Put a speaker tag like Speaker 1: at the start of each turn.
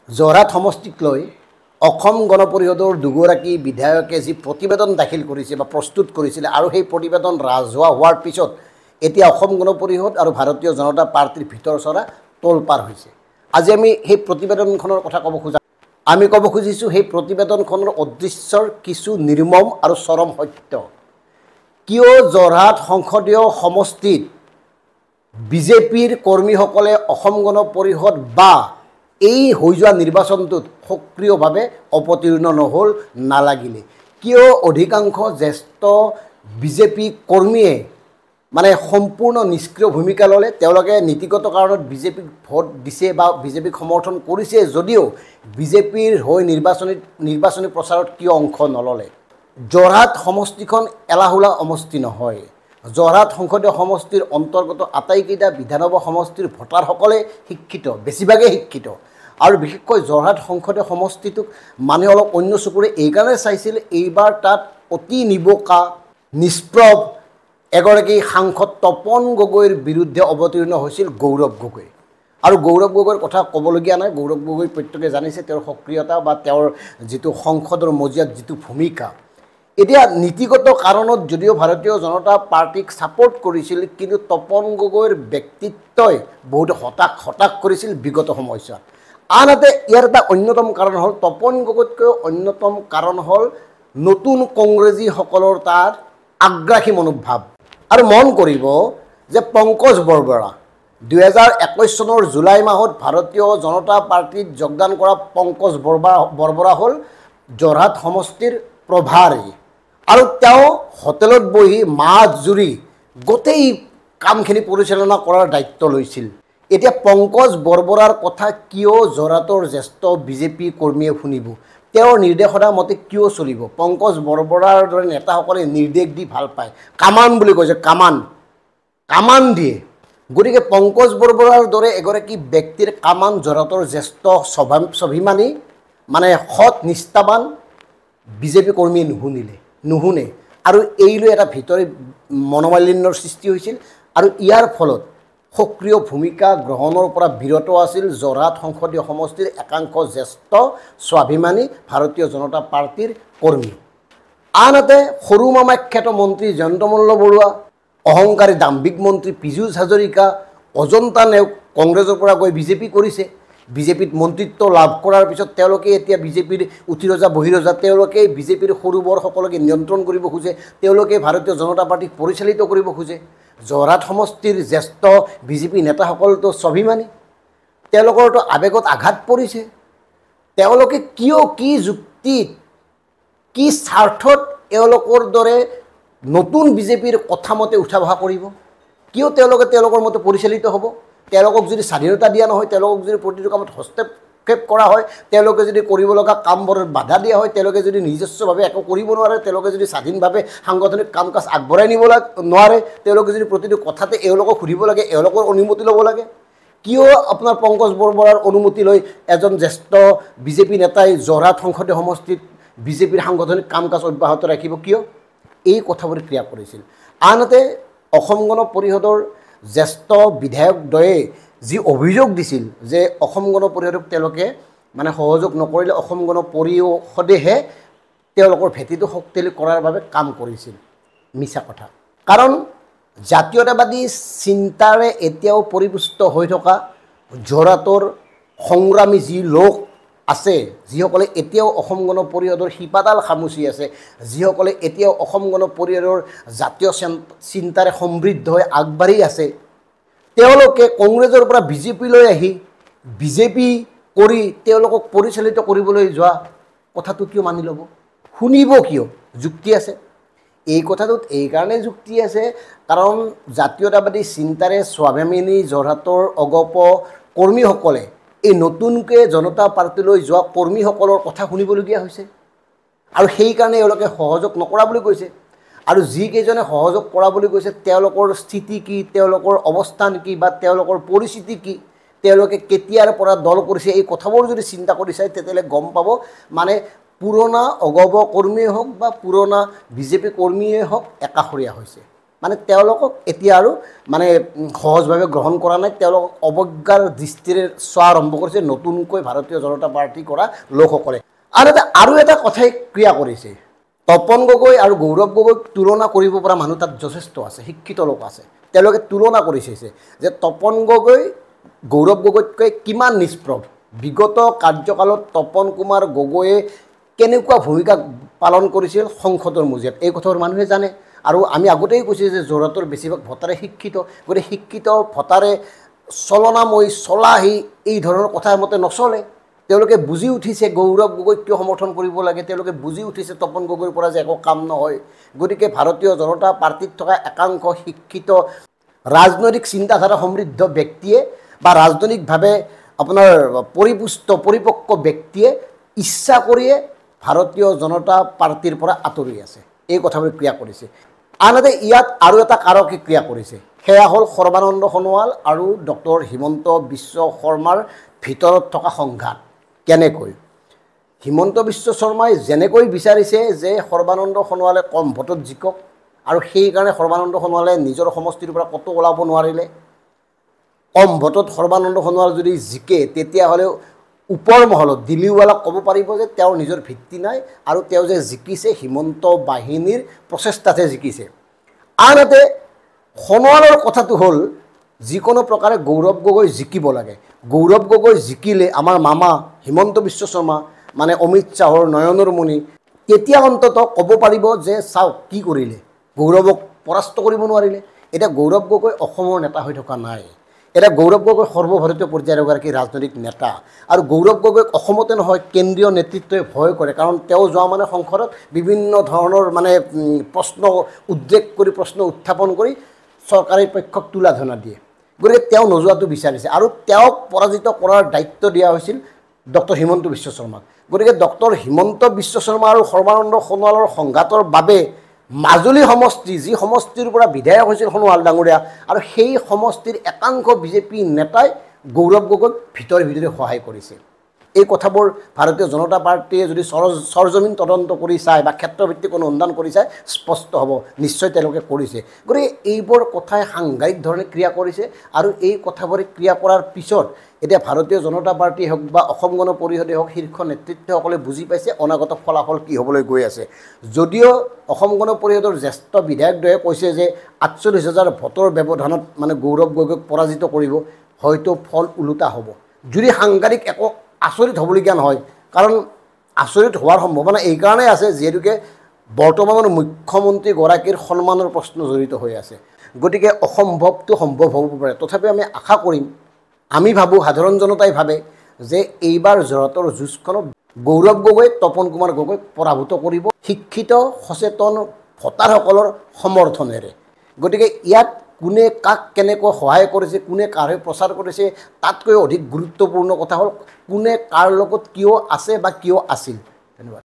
Speaker 1: যোৰহাট সমষ্টিক লৈ অসম গণ পৰিষদৰ দুগৰাকী বিধায়কে যি প্ৰতিবেদন দাখিল কৰিছে বা প্ৰস্তুত কৰিছিলে আৰু সেই প্ৰতিবেদন ৰাজহুৱা হোৱাৰ পিছত এতিয়া অসম গণ পৰিষদ আৰু ভাৰতীয় জনতা পাৰ্টিৰ ভিতৰ চৰা তোলপাৰ হৈছে। আজি আমি সেই প্ৰতিবেদনখনৰ কথা ক'ব খোজা আমি ক'ব খুজিছোঁ সেই প্ৰতিবেদনখনৰ অদৃশ্যৰ কিছু নিৰ্মম আৰু চৰম সত্য। কিয় যোৰহাট সংসদীয় সমষ্টিত বিজেপিৰ কৰ্মীসকলে অসম গণ পৰিষদ বা এই হৈ যোৱা নিৰ্বাচনটোত সক্ৰিয়ভাৱে অৱতীৰ্ণ নহ'ল নালাগিলে? কিয় অধিকাংশ জ্যেষ্ঠ বিজেপি কৰ্মীয়ে মানে সম্পূৰ্ণ নিষ্ক্ৰিয় ভূমিকা ল'লে? তেওঁলোকে নীতিগত কাৰণত বিজেপিক ভোট দিছে বা বিজেপিক সমৰ্থন কৰিছে যদিও বিজেপিৰ হৈ নিৰ্বাচনী প্ৰচাৰত কিয় অংশ নল'লে? যোৰহাট সমষ্টিখন এলাহুলা সমষ্টি নহয়। যোৰহাট সংসদীয় সমষ্টিৰ অন্তৰ্গত আটাইকেইটা বিধানসভা সমষ্টিৰ ভোটাৰসকলে শিক্ষিত, বেছিভাগেই শিক্ষিত। আৰু বিশেষকৈ যোৰহাট সংসদীয় সমষ্টিটোক মানুহে অলপ অন্য চকুৰে এইকাৰণে চাইছিল, এইবাৰ তাত অতি নিবকা নিষ্প্ৰভ এগৰাকী সাংসদ তপন গগৈৰ বিৰুদ্ধে অৱতীৰ্ণ হৈছিল গৌৰৱ গগৈ। আৰু গৌৰৱ গগৈৰ কথা ক'বলগীয়া নাই। গৌৰৱ গগৈ প্ৰত্যেকে জানিছে তেওঁৰ সক্ৰিয়তা বা তেওঁৰ যিটো সংসদৰ মজিয়াত যিটো ভূমিকা। এতিয়া নীতিগত কাৰণত যদিও ভাৰতীয় জনতা পাৰ্টিক ছাপোৰ্ট কৰিছিল, কিন্তু তপন গগৈৰ ব্যক্তিত্বই বহুত হতাশ কৰিছিল বিগত সময়ছোৱাত। আনহাতে ইয়াৰ এটা অন্যতম কাৰণ হ'ল, তপন গগৈতকৈ অন্যতম কাৰণ হ'ল নতুন কংগ্ৰেছীসকলৰ তাৰ আগ্ৰাসী মনোভাৱ। আৰু মন কৰিব যে পংকজ বৰবৰা 2021 চনৰ জুলাই মাহত ভাৰতীয় জনতা পাৰ্টিত যোগদান কৰা পংকজ বৰবৰা হ'ল যোৰহাট সমষ্টিৰ প্ৰভাৰী। আৰু তেওঁ হোটেলত বহি মাহ জুৰি গোটেই কামখিনি পৰিচালনা কৰাৰ দায়িত্ব লৈছিল। এতিয়া পংকজ বৰবৰাৰ কথা কিয় যোৰহাটৰ জ্যেষ্ঠ বিজেপি কৰ্মীয়ে শুনিব? তেওঁৰ নিৰ্দেশনা মতে কিয় চলিব? পংকজ বৰবৰাৰ দৰে নেতাসকলে নিৰ্দেশ দি ভাল পায়, কামান বুলি কৈছে, কামান দিয়ে। গতিকে পংকজ বৰবৰাৰ দৰে এগৰাকী ব্যক্তিৰ কামান যোৰহাটৰ জ্যেষ্ঠ স্বাভিমানী মানে সৎ নিষ্ঠাবান বিজেপি কৰ্মীয়ে নুশুনে। আৰু এই লৈ এটা ভিতৰি মনোমালিন্যৰ সৃষ্টি হৈছিল। আৰু ইয়াৰ ফলত সক্ৰিয় ভূমিকা গ্ৰহণৰ পৰা বিৰত আছিল যোৰহাট সংসদীয় সমষ্টিৰ একাংশ জ্যেষ্ঠ স্বাভিমানী ভাৰতীয় জনতা পাৰ্টিৰ কৰ্মী। আনহাতে সৰু মামাখ্যাত মন্ত্ৰী জয়ন্ত মল্ল বৰুৱা, অহংকাৰী দাম্ভিক মন্ত্ৰী পীযুষ হাজৰিকা, অজন্তা নেওগ কংগ্ৰেছৰ পৰা গৈ বিজেপি কৰিছে। বিজেপিত মন্ত্ৰিত্ব লাভ কৰাৰ পিছত তেওঁলোকে এতিয়া বিজেপিৰ উঠি ৰজা বহি ৰজা, তেওঁলোকে বিজেপিৰ সৰু বৰসকলকে নিয়ন্ত্ৰণ কৰিব খোজে, তেওঁলোকে ভাৰতীয় জনতা পাৰ্টিক পৰিচালিত কৰিব খোজে। যোৰহাট সমষ্টিৰ জ্যেষ্ঠ বিজেপি নেতাসকলতো স্বাভিমানী, তেওঁলোকৰতো আৱেগত আঘাত পৰিছে। তেওঁলোকে কিয়, কি যুক্তিত, কি স্বাৰ্থত এওঁলোকৰ দৰে নতুন বিজেপিৰ কথামতে উঠা বহা কৰিব? কিয় তেওঁলোকে তেওঁলোকৰ মতে পৰিচালিত হ'ব? তেওঁলোকক যদি স্বাধীনতা দিয়া নহয়, তেওঁলোকক যদি প্ৰতিটো কামত হস্তক্ষেপ কৰা হয়, তেওঁলোকে যদি কৰিব লগা কামবোৰত বাধা দিয়া হয়, তেওঁলোকে যদি নিজস্বভাৱে একো কৰিব নোৱাৰে, তেওঁলোকে যদি স্বাধীনভাৱে সাংগঠনিক কাম কাজ আগবঢ়াই নিব নোৱাৰে, তেওঁলোকে যদি প্ৰতিটো কথাতে এওঁলোকক সুধিব লাগে, এওঁলোকৰ অনুমতি ল'ব লাগে, কিয় আপোনাৰ পংকজ বৰবৰাৰ অনুমতি লৈ এজন জ্যেষ্ঠ বিজেপি নেতাই যোৰহাট সংসদীয় সমষ্টিত বিজেপিৰ সাংগঠনিক কাম কাজ অব্যাহত ৰাখিব? কিয়? এই কথাবোৰ ক্ৰিয়া কৰিছিল। আনহাতে অসম গণ পৰিষদৰ জ্যেষ্ঠ বিধায়কদ্বয়ে যি অভিযোগ দিছিল যে অসম গণ পৰিষদক তেওঁলোকে মানে সহযোগ নকৰিলে, অসম গণ পৰিষদেহে তেওঁলোকৰ ভেটিটো শক্তিশালী কৰাৰ বাবে কাম কৰিছিল, মিছা কথা। কাৰণ জাতীয়তাবাদী চিন্তাৰে এতিয়াও পৰিপুষ্ট হৈ থকা যোৰহাটৰ সংগ্ৰামী যি লোক আছে, যিসকলে এতিয়াও অসম গণ পৰিষদৰ শিপাডাল খামুচি আছে, যিসকলে এতিয়াও অসম গণ পৰিষদৰ জাতীয় চিন্তাৰে সমৃদ্ধ হৈ আগবাঢ়ি আছে, তেওঁলোকে কংগ্ৰেছৰ পৰা বিজেপিলৈ আহি বিজেপি কৰি তেওঁলোকক পৰিচালিত কৰিবলৈ যোৱা কথাটো কিয় মানি ল'ব? শুনিব কিয়? যুক্তি আছে। এই কথাটোত এইকাৰণে যুক্তি আছে কাৰণ জাতীয়তাবাদী চিন্তাৰে স্বাভিমানী যোৰহাটৰ অগপ কৰ্মীসকলে এই নতুনকৈ জনতা পাৰ্টিলৈ যোৱা কৰ্মীসকলৰ কথা শুনিবলগীয়া হৈছে। আৰু সেইকাৰণে এওঁলোকে সহযোগ নকৰা বুলি কৈছে। আৰু যিকেইজনে সহযোগ কৰা বুলি কৈছে তেওঁলোকৰ স্থিতি কি, তেওঁলোকৰ অৱস্থান কি বা তেওঁলোকৰ পৰিস্থিতি কি, তেওঁলোকে কেতিয়াৰ পৰা দল কৰিছে, এই কথাবোৰ যদি চিন্তা কৰি চায় তেতিয়াহ'লে গম পাব মানে পুৰণা অগপ কৰ্মীয়ে হওক বা পুৰণা বিজেপি কৰ্মীয়ে হওক একাষৰীয়া হৈছে। মানে তেওঁলোকক এতিয়া আৰু মানে সহজভাৱে গ্ৰহণ কৰা নাই, তেওঁলোকক অৱজ্ঞাৰ দৃষ্টিৰে চোৱা আৰম্ভ কৰিছে নতুনকৈ ভাৰতীয় জনতা পাৰ্টি কৰা লোকসকলে। আৰু এটা কথাই ক্ৰিয়া কৰিছে, তপন গগৈ আৰু গৌৰৱ গগৈক তুলনা কৰিব পৰা মানুহ তাত যথেষ্ট আছে, শিক্ষিত লোক আছে। তেওঁলোকে তুলনা কৰি চাইছে যে তপন গগৈ গৌৰৱ গগৈতকৈ কিমান নিষ্প্ৰভ। বিগত কাৰ্যকালত তপন কুমাৰ গগৈয়ে কেনেকুৱা ভূমিকা পালন কৰিছিল সংসদৰ মজিয়াত, এই কথাবোৰ মানুহে জানে। আৰু আমি আগতেই কৈছোঁ যে যোৰহাটৰ বেছিভাগ ভোটাৰে শিক্ষিত, গতিকে শিক্ষিত ভোটাৰে চলনাময়ী চলাহী এই ধৰণৰ কথা মতে নচলে। তেওঁলোকে বুজি উঠিছে গৌৰৱ গগৈক কিয় সমৰ্থন কৰিব লাগে, তেওঁলোকে বুজি উঠিছে তপন গগৈৰ পৰা যে একো কাম নহয়। গতিকে ভাৰতীয় জনতা পাৰ্টিত থকা একাংশ শিক্ষিত ৰাজনৈতিক চিন্তাধাৰা সমৃদ্ধ ব্যক্তিয়ে বা ৰাজনৈতিকভাৱে আপোনাৰ পৰিপক্ক ব্যক্তিয়ে ইচ্ছা কৰিয়ে ভাৰতীয় জনতা পাৰ্টিৰ পৰা আঁতৰি আছে, এই কথাবোৰ ক্ৰিয়া কৰিছে। আনহাতে ইয়াত আৰু এটা কাৰকে ক্ৰিয়া কৰিছে, সেয়া হ'ল সৰ্বানন্দ সোণোৱাল আৰু ডক্টৰ হিমন্ত বিশ্ব শৰ্মাৰ ভিতৰত থকা সংঘাত। কেনেকৈ? হিমন্ত বিশ্ব শৰ্মাই যেনেকৈ বিচাৰিছে যে সৰ্বানন্দ সোণোৱালে কম ভোটত জিকক আৰু সেইকাৰণে সৰ্বানন্দ সোণোৱালে নিজৰ সমষ্টিৰ পৰা ক'তো ওলাব নোৱাৰিলে। কম ভোটত সৰ্বানন্দ সোণোৱাল যদি জিকে তেতিয়াহ'লে ওপৰ মহলত দিল্লীৱালাক ক'ব পাৰিব যে তেওঁৰ নিজৰ ভিত্তি নাই আৰু তেওঁ যে জিকিছে হিমন্ত বাহিনীৰ প্ৰচেষ্টাতহে জিকিছে। আনহাতে সোণোৱালৰ কথাটো হ'ল যিকোনো প্ৰকাৰে গৌৰৱ গগৈ জিকিব লাগে। গৌৰৱ গগৈ জিকিলে আমাৰ মামা হিমন্ত বিশ্ব শৰ্মা মানে অমিত শ্বাহৰ নয়নৰ মণি তেতিয়া অন্ততঃ ক'ব পাৰিব যে চাওক কি কৰিলে, গৌৰৱক পৰাস্ত কৰিব নোৱাৰিলে। এতিয়া গৌৰৱ গগৈ অসমৰ নেতা হৈ থকা নাই, এতিয়া গৌৰৱ গগৈ সৰ্বভাৰতীয় পৰ্যায়ৰ এগৰাকী ৰাজনৈতিক নেতা আৰু গৌৰৱ গগৈক অসমতে নহয় কেন্দ্ৰীয় নেতৃত্বই ভয় কৰে, কাৰণ তেওঁ যোৱা মানে সংসদত বিভিন্ন ধৰণৰ মানে প্ৰশ্ন উদ্ৰেক কৰি প্ৰশ্ন উত্থাপন কৰি চৰকাৰী পক্ষক তুলাধনা দিয়ে। গতিকে তেওঁ নোযোৱাটো বিচাৰিছে আৰু তেওঁক পৰাজিত কৰাৰ দায়িত্ব দিয়া হৈছিল ডক্টৰ হিমন্ত বিশ্ব শৰ্মাক। গতিকে ডক্টৰ হিমন্ত বিশ্ব শৰ্মা আৰু সৰ্বানন্দ সোণোৱালৰ সংঘাতৰ বাবে মাজুলী সমষ্টি, যি সমষ্টিৰ পৰা বিধায়ক হৈছিল সোণোৱাল ডাঙৰীয়া, আৰু সেই সমষ্টিৰ একাংশ বিজেপি নেতাই গৌৰৱ গগৈক ভিতৰে ভিতৰে সহায় কৰিছে। এই কথাবোৰ ভাৰতীয় জনতা পাৰ্টীয়ে যদি সৰজমিন তদন্ত কৰি চায় বা ক্ষেত্ৰভিত্তিক অনুসন্ধান কৰি চায় স্পষ্ট হ'ব, নিশ্চয় তেওঁলোকে কৰিছে। গতিকে এইবোৰ কথাই সাংঘাতিক ধৰণে ক্ৰিয়া কৰিছে আৰু এই কথাবোৰে ক্ৰিয়া কৰাৰ পিছত এতিয়া ভাৰতীয় জনতা পাৰ্টীয়ে হওক বা অসম গণ পৰিষদে হওক শীৰ্ষ নেতৃত্বসকলে বুজি পাইছে অনাগত ফলাফল কি হ'বলৈ গৈ আছে। যদিও অসম গণ পৰিষদৰ জ্যেষ্ঠ বিধায়কদ্বয়ে কৈছে যে ৪৮,০০০ ভোটৰ ব্যৱধানত মানে গৌৰৱ গগৈক পৰাজিত কৰিব, হয়তো ফল ওলোটা হ'ব। যদি সাংঘাতিক একো আচৰিত হ'বলগীয়া নহয়, কাৰণ আচৰিত হোৱাৰ সম্ভাৱনা এইকাৰণেই আছে যিহেতুকে বৰ্তমানৰ মুখ্যমন্ত্ৰীগৰাকীৰ সন্মানৰ প্ৰশ্ন জড়িত হৈ আছে। গতিকে অসম্ভৱটো সম্ভৱ হ'ব পাৰে। তথাপি আমি আশা কৰিম, আমি ভাবোঁ, সাধাৰণ জনতাই ভাবে যে এইবাৰ যোৰহাটৰ যুঁজখনত গৌৰৱ গগৈ তপন কুমাৰ গগৈক পৰাভূত কৰিব শিক্ষিত সচেতন ভোটাৰসকলৰ সমৰ্থনেৰে। গতিকে ইয়াত কোনে কাক কেনেকৈ সহায় কৰিছে, কোনে কাৰ হৈ প্ৰচাৰ কৰিছে, তাতকৈ অধিক গুৰুত্বপূৰ্ণ কথা হ'ল কোনে কাৰ লগত কিয় আছে বা কিয় আছিল। ধন্যবাদ।